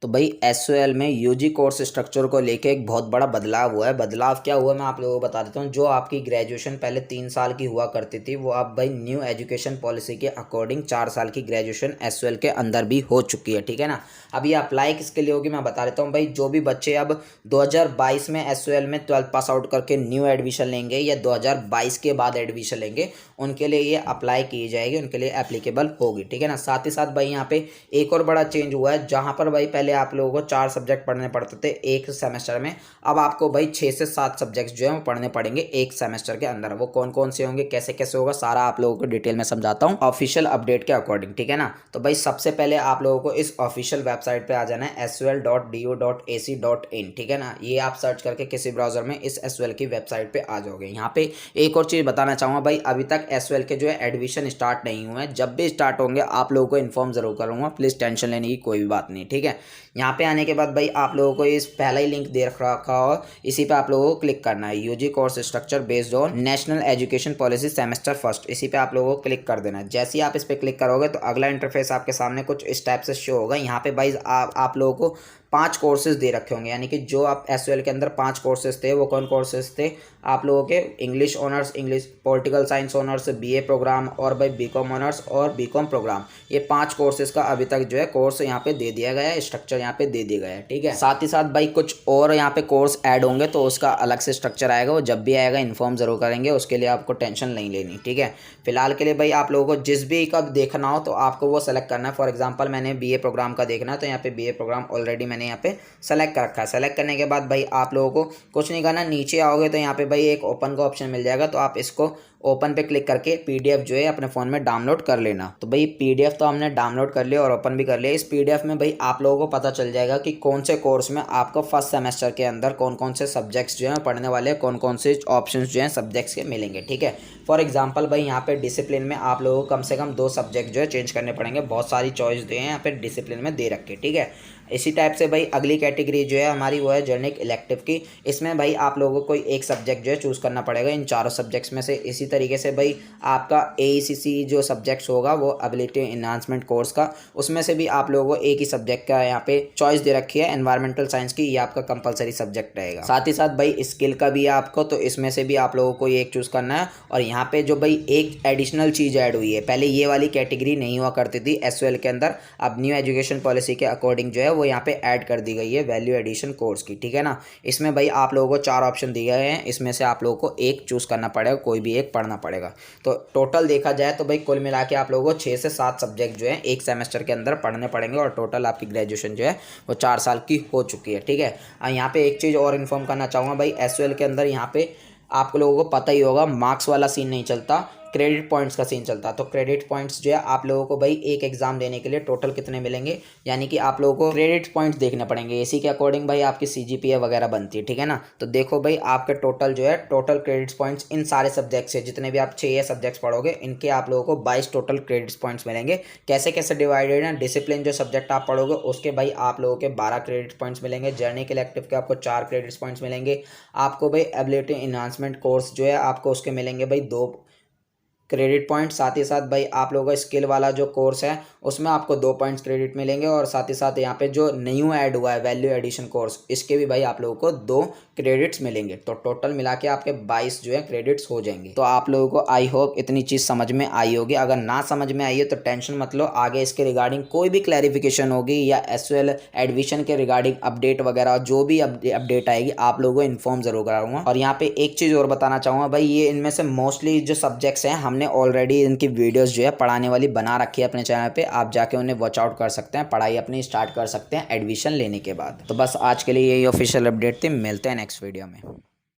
तो भाई एसओएल में यूजी कोर्स स्ट्रक्चर को लेके एक बहुत बड़ा बदलाव हुआ है। बदलाव क्या हुआ मैं आप लोगों को बता देता हूँ। जो आपकी ग्रेजुएशन पहले 3 साल की हुआ करती थी वो अब भाई न्यू एजुकेशन पॉलिसी के अकॉर्डिंग 4 साल की ग्रेजुएशन एसओएल के अंदर भी हो चुकी है। ठीक है ना। अब ये अप्लाई किसके लिए होगी मैं बता देता हूँ। भाई जो भी बच्चे अब 2022 में एसओएल में 12th पास आउट करके न्यू एडमिशन लेंगे या 2022 के बाद एडमिशन लेंगे उनके लिए ये अप्लाई की जाएगी, उनके लिए एप्लीकेबल होगी। ठीक है ना। साथ ही साथ भाई यहाँ पे एक और बड़ा चेंज हुआ है, जहाँ पर भाई पहले आप लोगों को 4 सब्जेक्ट पढ़ने पड़ते थे एक सेमेस्टर में, अब आपको भाई 6 से 7 सब्जेक्ट जो है वो पढ़ने पड़ेंगे एक सेमेस्टर के अंदर। वो कौन कौन से होंगे, कैसे कैसे होगा, सारा आप लोगों को डिटेल में समझाता हूँ ऑफिशियल अपडेट के अकॉर्डिंग। ठीक है ना। तो भाई सबसे पहले आप लोगों को इस ऑफिशियल वेबसाइट पे आ जाना है sol.du.ac.in। ठीक है ना। ये आप सर्च करके किसी ब्राउजर में इस एसओएल की वेबसाइट पे आ जाओगे। यहाँ पे एक और चीज़ बताना चाहूँगा भाई, अभी तक एसओएल के जो है एडमिशन स्टार्ट नहीं हुए हैं। जब भी स्टार्ट होंगे आप लोगों को इन्फॉर्म जरूर करूँगा, प्लीज़ टेंशन लेने की कोई भी बात नहीं। ठीक है। यहाँ पे आने के बाद भाई आप लोगों को इस पहला ही लिंक दे रखा हो, इसी पे आप लोगों को क्लिक करना है। UG course structure based on national education policy semester first, इसी पे आप लोगों को क्लिक कर देना है। जैसे ही आप इस पे क्लिक करोगे तो अगला इंटरफेस आपके सामने कुछ इस टाइप से शो होगा। यहाँ पे भाई आप लोगों को 5 कोर्सेज दे रखे होंगे, यानी कि जो आप एसओएल के अंदर 5 कोर्सेज थे वो कौन कोर्सेज थे आप लोगों के। English honours, English political science honours, BA programme और भाई बीकॉम ऑनर्स और बीकॉम प्रोग्राम, ये 5 कोर्सेज का अभी तक जो है कोर्स यहाँ पे दे दिया गया है, स्ट्रक्चर यहाँ पे दे दिया गया है। ठीक है। साथ ही साथ भाई कुछ और यहाँ पे कोर्स ऐड होंगे तो उसका अलग से स्ट्रक्चर आएगा, वो जब भी आएगा इन्फॉर्म जरूर करेंगे, उसके लिए आपको टेंशन नहीं लेनी। ठीक है। फिलहाल के लिए भाई आप लोगों को जिस भी का देखना हो तो आपको वो सेलेक्ट करना है। फॉर एग्जाम्पल मैंने बीए प्रोग्राम का देखना है तो यहाँ पे बीए प्रोग्राम ऑलरेडी मैंने यहाँ पे सेलेक्ट कर रखा है। सेलेक्ट करने के बाद भाई आप लोगों को कुछ नहीं करना, नीचे आओगे तो यहाँ पे भाई एक ओपन का ऑप्शन मिल जाएगा, तो आप इसको ओपन पे क्लिक करके पीडीएफ जो है अपने फ़ोन में डाउनलोड कर लेना। तो भाई पीडीएफ तो हमने डाउनलोड कर लिया और ओपन भी कर लिया। इस पीडीएफ में भाई आप लोगों को पता चल जाएगा कि कौन से कोर्स में आपको फर्स्ट सेमेस्टर के अंदर कौन कौन से सब्जेक्ट्स जो हैं पढ़ने वाले, कौन कौन से ऑप्शंस जो हैं सब्जेक्ट्स के मिलेंगे। ठीक है। फॉर एग्जाम्पल भाई यहाँ पे डिसिप्लिन में आप लोगों को कम से कम 2 सब्जेक्ट जो है चेंज करने पड़ेंगे। बहुत सारी चॉइस दे हैं यहाँ पे डिसिप्लिन में दे रखे। ठीक है। इसी टाइप से भाई अगली कैटेगरी जो है हमारी वो है जर्नलिक इलेक्टिव की। इसमें भाई आप लोगों को कोई एक सब्जेक्ट जो है चूज़ करना पड़ेगा इन चारों सब्जेक्ट्स में से। इसी तरीके से भाई आपका एईसीसी जो सब्जेक्ट्स होगा वो एबिलिटी इन्हांसमेंट कोर्स का, उसमें से भी आप लोगों को एक ही सब्जेक्ट का यहाँ पे चॉइस दे रखी है एनवायरमेंटल साइंस की, ये आपका कंपलसरी सब्जेक्ट रहेगा। साथ ही साथ भाई स्किल का भी है आपको, तो इसमें से भी आप लोगों को एक चूज़ करना है। और यहाँ पे जो भाई एक एडिशनल चीज़ ऐड हुई है, पहले ये वाली कैटेगरी नहीं हुआ करती थी एसओएल के अंदर, अब न्यू एजुकेशन पॉलिसी के अकॉर्डिंग जो है वो यहाँ पे ऐड कर दी गई है वैल्यू एडिशन कोर्स की। ठीक है ना। इसमें भाई आप लोगों को 4 ऑप्शन दिए गए हैं, इसमें से आप लोगों को एक चूज करना पड़ेगा, कोई भी एक पढ़ना पड़ेगा। तो टोटल देखा जाए तो भाई कुल मिला के आप लोगों को 6 से 7 सब्जेक्ट जो है एक सेमेस्टर के अंदर पढ़ने पड़ेंगे और टोटल आपकी ग्रेजुएशन जो है वो 4 साल की हो चुकी है। ठीक है। यहाँ पे एक चीज़ और इन्फॉर्म करना चाहूँगा भाई, एसओएल के अंदर यहाँ पे आप लोगों को पता ही होगा मार्क्स वाला सीन नहीं चलता, क्रेडिट पॉइंट्स का सीन चलता। तो क्रेडिट पॉइंट्स जो है आप लोगों को भाई एक एग्जाम देने के लिए टोटल कितने मिलेंगे, यानी कि आप लोगों को क्रेडिट पॉइंट्स देखने पड़ेंगे, इसी के अकॉर्डिंग भाई आपकी सीजीपीए वगैरह बनती है। ठीक है ना। तो देखो भाई आपके टोटल जो है टोटल क्रेडिट्स पॉइंट्स इन सारे सब्जेक्ट्स से जितने भी आप 6 सब्जेक्ट्स पढ़ोगे इनके आप लोगों को 22 टोटल क्रेडिट्स पॉइंट्स मिलेंगे। कैसे कैसे डिवाइडेड है, डिसिप्लिन जो सब्जेक्ट आप पढ़ोगे उसके भाई आप लोगों के 12 क्रेडिट पॉइंट्स मिलेंगे, जर्नी के इलेक्टिव के आपको 4 क्रेडिट्स पॉइंट्स मिलेंगे, आपको भाई एबिलिटी इन्हांसमेंट कोर्स जो है आपको उसके मिलेंगे भाई 2 क्रेडिट पॉइंट। साथ ही साथ भाई आप लोगों का स्किल वाला जो कोर्स है उसमें आपको 2 पॉइंट्स क्रेडिट मिलेंगे, और साथ ही साथ यहाँ पे जो न्यू ऐड हुआ है वैल्यू एडिशन कोर्स, इसके भी भाई आप लोगों को 2 क्रेडिट्स मिलेंगे। तो टोटल मिला के आपके 22 जो है क्रेडिट्स हो जाएंगे। तो आप लोगों को आई होप इतनी चीज़ समझ में आई होगी। अगर ना समझ में आई है तो टेंशन मत लो, आगे इसके रिगार्डिंग कोई भी क्लैरिफिकेशन होगी या एसओएल एडमिशन के रिगार्डिंग अपडेट वगैरह जो भी अपडेट आएगी आप लोगों को इन्फॉर्म जरूर कराऊंगा। और यहाँ पे एक चीज़ और बताना चाहूँगा भाई, ये इनमें से मोस्टली जो सब्जेक्ट्स हैं हमने ऑलरेडी इनकी वीडियोस जो है पढ़ाने वाली बना रखी है अपने चैनल पे, आप जाके उन्हें वॉच आउट कर सकते हैं, पढ़ाई अपनी स्टार्ट कर सकते हैं एडमिशन लेने के बाद। तो बस आज के लिए यही ऑफिशियल अपडेट थी, मिलते हैं नेक्स्ट वीडियो में।